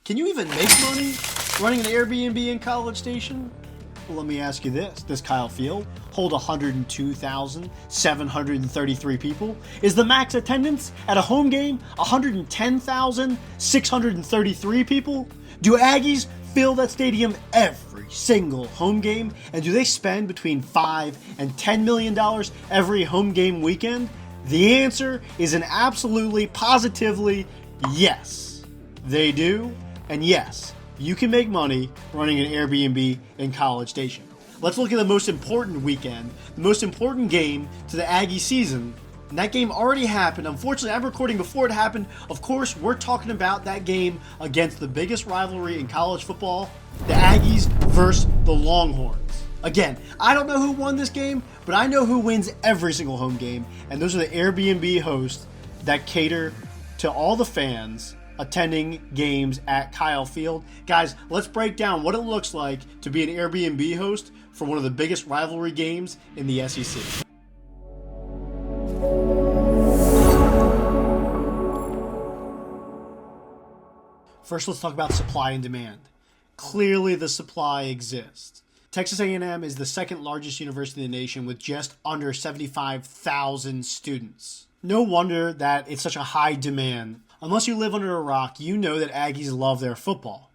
Can you even make money running an Airbnb in College Station? Well, let me ask you this. Does Kyle Field hold 102,733 people? Is the max attendance at a home game 110,633 people? Do Aggies fill that stadium every single home game? And do they spend between $5 and $10 million every home game weekend? The answer is an absolutely, positively yes. They do, and yes, you can make money running an Airbnb in College Station. Let's look at the most important weekend, the most important game to the Aggie season. And that game already happened. Unfortunately, I'm recording before it happened. Of course, we're talking about that game against the biggest rivalry in college football, the Aggies versus the Longhorns. Again, I don't know who won this game, but I know who wins every single home game, and those are the Airbnb hosts that cater to all the fans attending games at Kyle Field. Guys, let's break down what it looks like to be an Airbnb host for one of the biggest rivalry games in the SEC. First, let's talk about supply and demand. Clearly, the supply exists. Texas A&M is the second largest university in the nation with just under 75,000 students. No wonder that it's such a high demand. Unless you live under a rock, you know that Aggies love their football.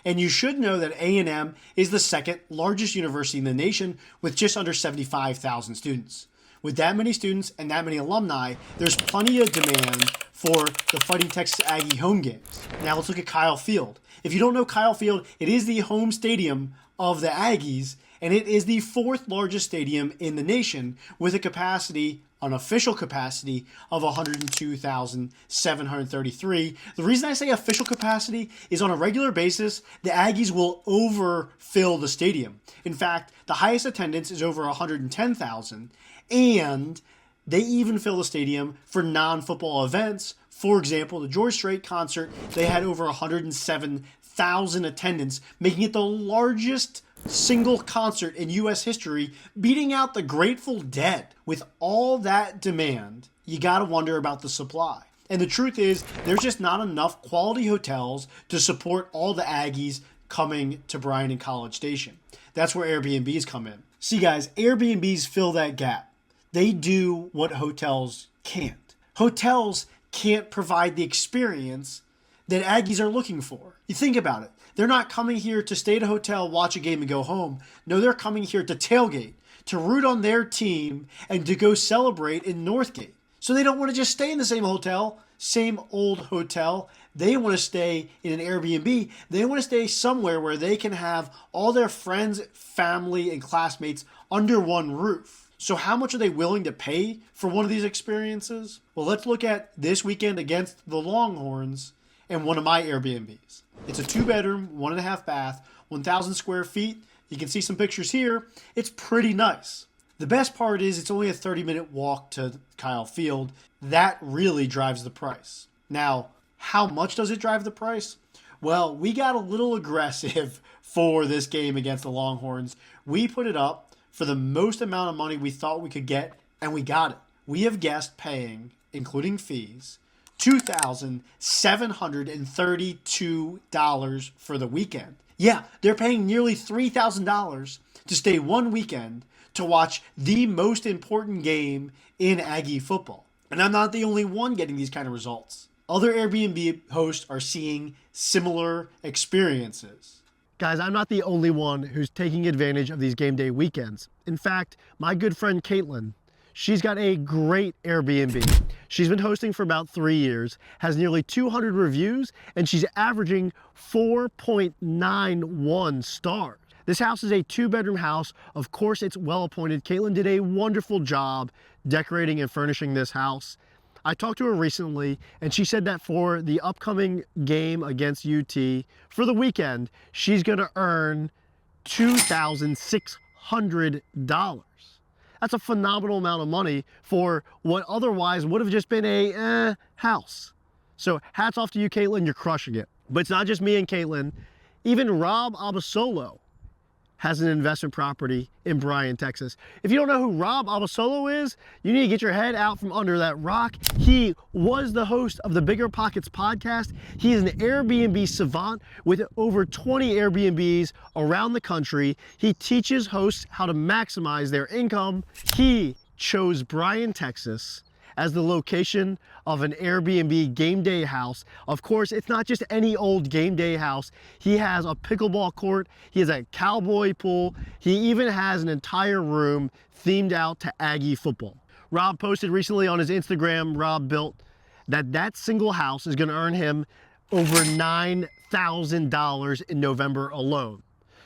And you should know that A&M is the second largest university in the nation with just under 75,000 students. With that many students and that many alumni, there's plenty of demand for the Fighting Texas Aggie home games. Now let's look at Kyle Field. If you don't know Kyle Field, it is the home stadium of the Aggies, and it is the fourth largest stadium in the nation with a capacity, an official capacity, of 102,733. The reason I say official capacity is on a regular basis, the Aggies will overfill the stadium. In fact, the highest attendance is over 110,000, and they even fill the stadium for non-football events. For example, the George Strait concert, they had over 107,000 attendance, making it the largest single concert in U.S. history, beating out the Grateful Dead. With all that demand, you gotta wonder about the supply. And the truth is, there's just not enough quality hotels to support all the Aggies coming to Bryan-College Station. That's where Airbnbs come in. See guys, Airbnbs fill that gap. They do what hotels can't. Hotels can't provide the experience that Aggies are looking for. You think about it. They're not coming here to stay at a hotel, watch a game, and go home. No, they're coming here to tailgate, to root on their team, and to go celebrate in Northgate. So they don't want to just stay in the same hotel, same old hotel. They want to stay in an Airbnb. They want to stay somewhere where they can have all their friends, family, and classmates under one roof. So how much are they willing to pay for one of these experiences? Well, let's look at this weekend against the Longhorns and one of my Airbnbs. It's a 2-bedroom, 1.5 bath, 1,000 square feet. You can see some pictures here. It's pretty nice. The best part is it's only a 30-minute walk to Kyle Field. That really drives the price. Now, how much does it drive the price? Well, we got a little aggressive for this game against the Longhorns. We put it up for the most amount of money we thought we could get, and we got it. We have guessed paying, including fees, $2,732 for the weekend. Yeah, they're paying nearly $3,000 to stay one weekend to watch the most important game in Aggie football. And I'm not the only one getting these kind of results. Other Airbnb hosts are seeing similar experiences. Guys, I'm not the only one who's taking advantage of these game day weekends. In fact, my good friend Caitlin, she's got a great Airbnb. She's been hosting for about 3 years, has nearly 200 reviews, and she's averaging 4.91 stars. This house is a 2-bedroom house. Of course, it's well appointed. Caitlin did a wonderful job decorating and furnishing this house. I talked to her recently, and she said that for the upcoming game against UT, for the weekend, she's gonna earn $2,600. That's a phenomenal amount of money for what otherwise would have just been a house. So hats off to you, Caitlin, you're crushing it. But it's not just me and Caitlin. Even Rob Abasolo has an investment property in Bryan, Texas. If you don't know who Rob Abasolo is, you need to get your head out from under that rock. He was the host of the Bigger Pockets podcast. He is an Airbnb savant with over 20 Airbnbs around the country. He teaches hosts how to maximize their income. He chose Bryan, Texas as the location of an Airbnb game day house. Of course, it's not just any old game day house. He has a pickleball court, he has a cowboy pool, he even has an entire room themed out to Aggie football. Rob posted recently on his Instagram, Rob built, that single house is gonna earn him over $9,000 in November alone.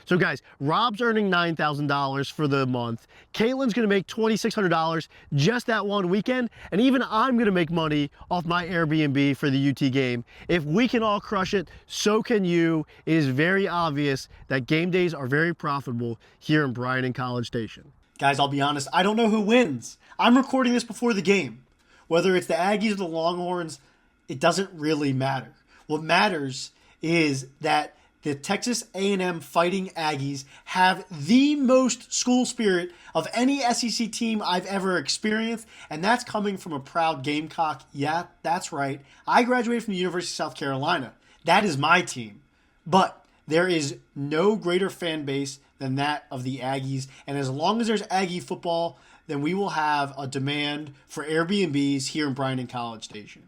So guys, Rob's earning $9,000 for the month. Caitlin's gonna make $2,600 just that one weekend. And even I'm gonna make money off my Airbnb for the UT game. If we can all crush it, so can you. It is very obvious that game days are very profitable here in Bryan and College Station. Guys, I'll be honest, I don't know who wins. I'm recording this before the game. Whether it's the Aggies or the Longhorns, it doesn't really matter. What matters is that the Texas A&M Fighting Aggies have the most school spirit of any SEC team I've ever experienced, and that's coming from a proud Gamecock. Yeah, that's right. I graduated from the University of South Carolina. That is my team. But there is no greater fan base than that of the Aggies, and as long as there's Aggie football, then we will have a demand for Airbnbs here in Bryan and College Station.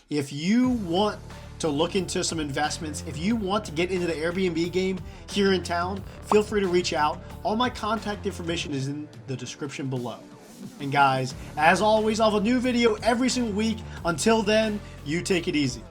If you want to look into some investments, if you want to get into the Airbnb game here in town, feel free to reach out. All my contact information is in the description below. And guys, as always, I'll have a new video every single week. Until then, you take it easy.